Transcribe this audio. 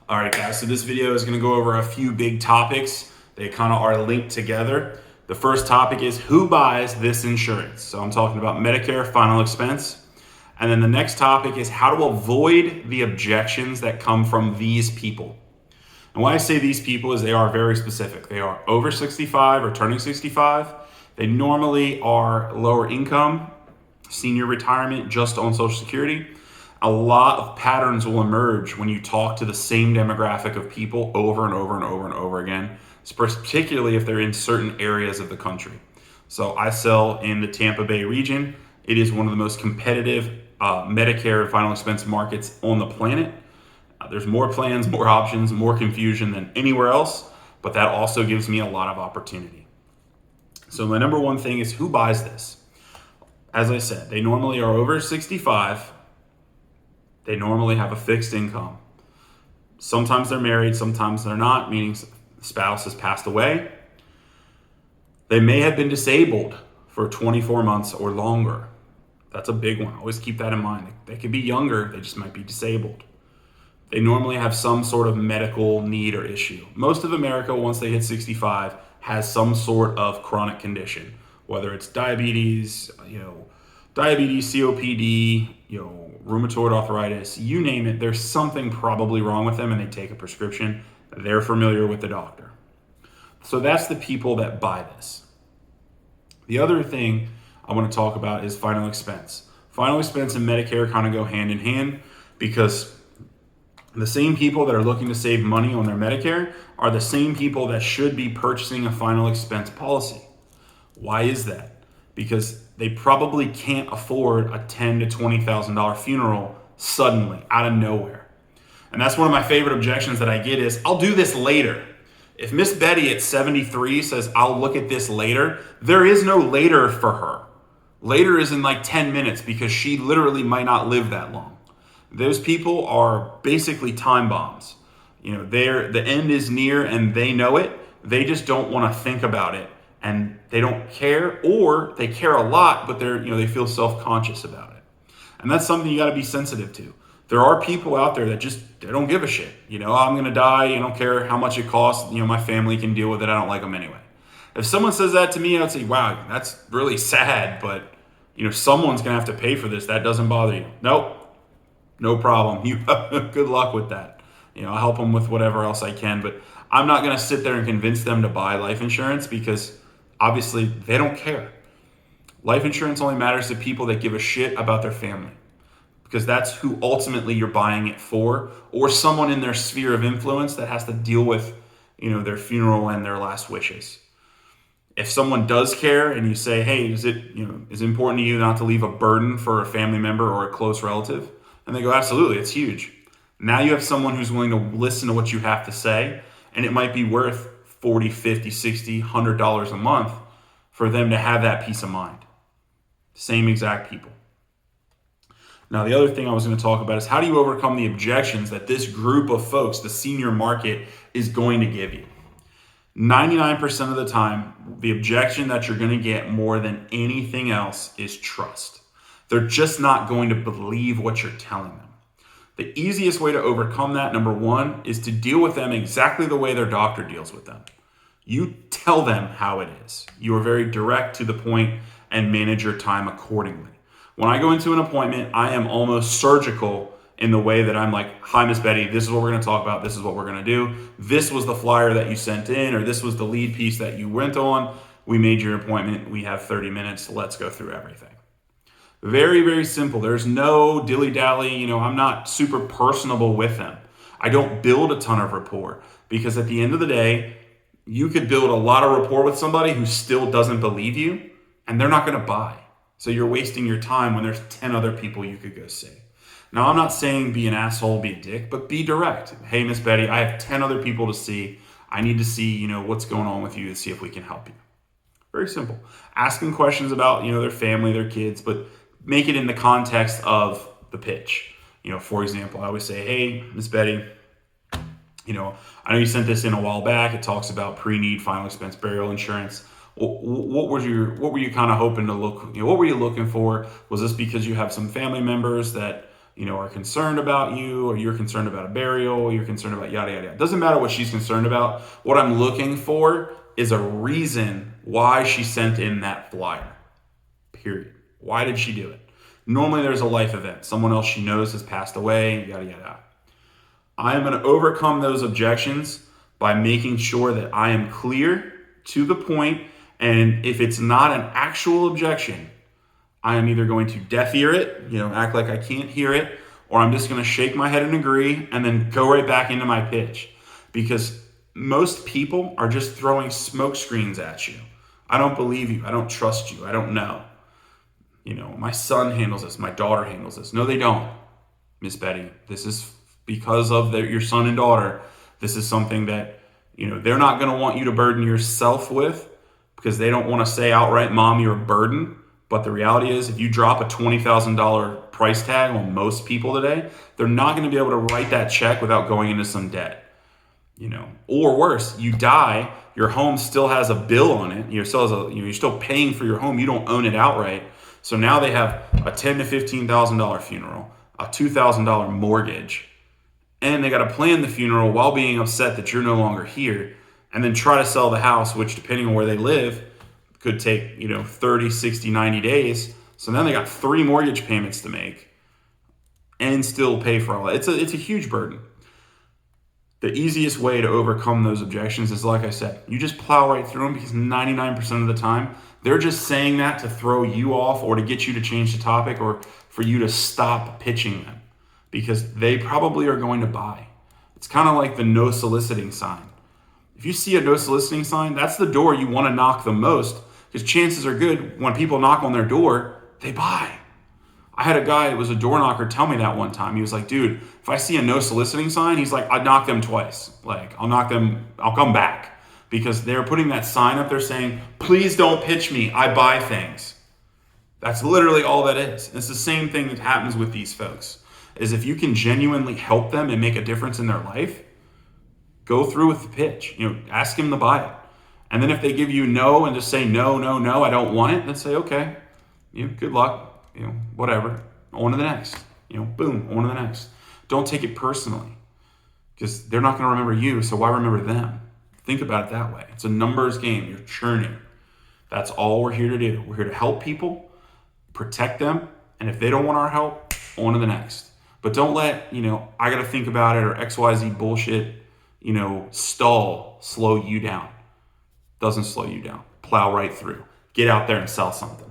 All right, guys, so this video is going to go over a few big topics. They kind of are linked together. The first topic is who buys this insurance? So I'm talking about Medicare final expense. And then the next topic is how to avoid the objections that come from these people. And why I say these people is they are very specific. They are over 65 or turning 65. They normally are lower income, senior retirement, just on Social Security. A lot of patterns will emerge when you talk to the same demographic of people over and over and over and over again, particularly if they're in certain areas of the country. So I sell in the Tampa Bay region. It is one of the most competitive Medicare and final expense markets on the planet. There's more plans, more options, more confusion than anywhere else, but that also gives me a lot of opportunity. So the number one thing is who buys this? As I said, they normally are over 65. They normally have a fixed income. Sometimes they're married, sometimes they're not, meaning the spouse has passed away. They may have been disabled for 24 months or longer. That's a big one. Always keep that in mind. They could be younger, they just might be disabled. They normally have some sort of medical need or issue. Most of America, once they hit 65, has some sort of chronic condition, whether it's diabetes, COPD, rheumatoid arthritis, you name it, there's something probably wrong with them and they take a prescription. They're familiar with the doctor. So that's the people that buy this. The other thing I want to talk about is final expense. Final expense and Medicare kind of go hand in hand because the same people that are looking to save money on their Medicare are the same people that should be purchasing a final expense policy. Why is that? Because they probably can't afford a $10,000 to $20,000 funeral suddenly out of nowhere. And that's one of my favorite objections that I get is, I'll do this later. If Miss Betty at 73 says, I'll look at this later, there is no later for her. Later is in like 10 minutes because she literally might not live that long. Those people are basically time bombs. The end is near and they know it. They just don't want to think about it. And they don't care, or they care a lot, but they feel self-conscious about it. And that's something you got to be sensitive to. There are people out there that they don't give a shit. I'm going to die. I don't care how much it costs. My family can deal with it. I don't like them anyway. If someone says that to me, I'd say, wow, that's really sad, but someone's going to have to pay for this. That doesn't bother you. Nope. No problem. You good luck with that. I'll help them with whatever else I can, but I'm not going to sit there and convince them to buy life insurance because obviously they don't care. Life insurance only matters to people that give a shit about their family because that's who ultimately you're buying it for, or someone in their sphere of influence that has to deal with, their funeral and their last wishes. If someone does care and you say, hey, is it important to you not to leave a burden for a family member or a close relative? And they go, absolutely, it's huge. Now you have someone who's willing to listen to what you have to say, and it might be worth $40, $50, $60, $100 a month for them to have that peace of mind. Same exact people. Now, the other thing I was going to talk about is how do you overcome the objections that this group of folks, the senior market, is going to give you? 99% of the time, the objection that you're going to get more than anything else is trust. They're just not going to believe what you're telling them. The easiest way to overcome that, number one, is to deal with them exactly the way their doctor deals with them. You tell them how it is. You are very direct to the point and manage your time accordingly. When I go into an appointment, I am almost surgical in the way that I'm like, hi, Miss Betty, this is what we're going to talk about. This is what we're going to do. This was the flyer that you sent in, or this was the lead piece that you went on. We made your appointment. We have 30 minutes. Let's go through everything. Very, very simple. There's no dilly-dally. I'm not super personable with them. I don't build a ton of rapport because at the end of the day, you could build a lot of rapport with somebody who still doesn't believe you, and they're not going to buy. So you're wasting your time when there's 10 other people you could go see. Now, I'm not saying be an asshole, be a dick, but be direct. Hey, Miss Betty, I have 10 other people to see. I need to see, what's going on with you to see if we can help you. Very simple. Ask them questions about, their family, their kids, but make it in the context of the pitch. For example, I always say, hey, Miss Betty, I know you sent this in a while back. It talks about pre-need final expense burial insurance. What were you kind of hoping to look? What were you looking for? Was this because you have some family members that are concerned about you, or you're concerned about a burial, or you're concerned about yada, yada, yada. It doesn't matter what she's concerned about. What I'm looking for is a reason why she sent in that flyer. Period. Why did she do it? Normally there's a life event. Someone else she knows has passed away, yada, yada. I am going to overcome those objections by making sure that I am clear, to the point, and if it's not an actual objection, I am either going to deaf ear it, act like I can't hear it, or I'm just going to shake my head and agree and then go right back into my pitch. Because most people are just throwing smoke screens at you. I don't believe you. I don't trust you. I don't know. My son handles this. My daughter handles this. No, they don't, Miss Betty. This is because of your son and daughter. This is something that, they're not going to want you to burden yourself with, because they don't want to say outright, Mom, you're a burden. But the reality is, if you drop a $20,000 price tag on most people today, they're not going to be able to write that check without going into some debt. Or worse, you die, your home still has a bill on it. You're still paying for your home. You don't own it outright. So now they have a $10,000 to $15,000 funeral, a $2,000 mortgage, and they got to plan the funeral while being upset that you're no longer here, and then try to sell the house, which, depending on where they live, could take 30, 60, 90 days. So then they got 3 mortgage payments to make and still pay for all that. It's a huge burden. The easiest way to overcome those objections is, like I said, you just plow right through them, because 99% of the time they're just saying that to throw you off, or to get you to change the topic, or for you to stop pitching them, because they probably are going to buy. It's kind of like the no soliciting sign. If you see a no soliciting sign, that's the door you want to knock the most, because chances are good when people knock on their door, they buy. I had a guy that was a door knocker tell me that one time. He was like, dude, if I see a no soliciting sign, he's like, I'd knock them twice. I'll come back. Because they're putting that sign up there saying, please don't pitch me, I buy things. That's literally all that is. It's the same thing that happens with these folks, is if you can genuinely help them and make a difference in their life, go through with the pitch. Ask them to buy it. And then if they give you no and just say, no, I don't want it, then say, okay, good luck. Whatever, on to the next, boom, on to the next. Don't take it personally, because they're not going to remember you. So why remember them? Think about it that way. It's a numbers game. You're churning. That's all we're here to do. We're here to help people, protect them. And if they don't want our help, on to the next. But don't let, I got to think about it, or XYZ bullshit, slow you down. Doesn't slow you down. Plow right through. Get out there and sell something.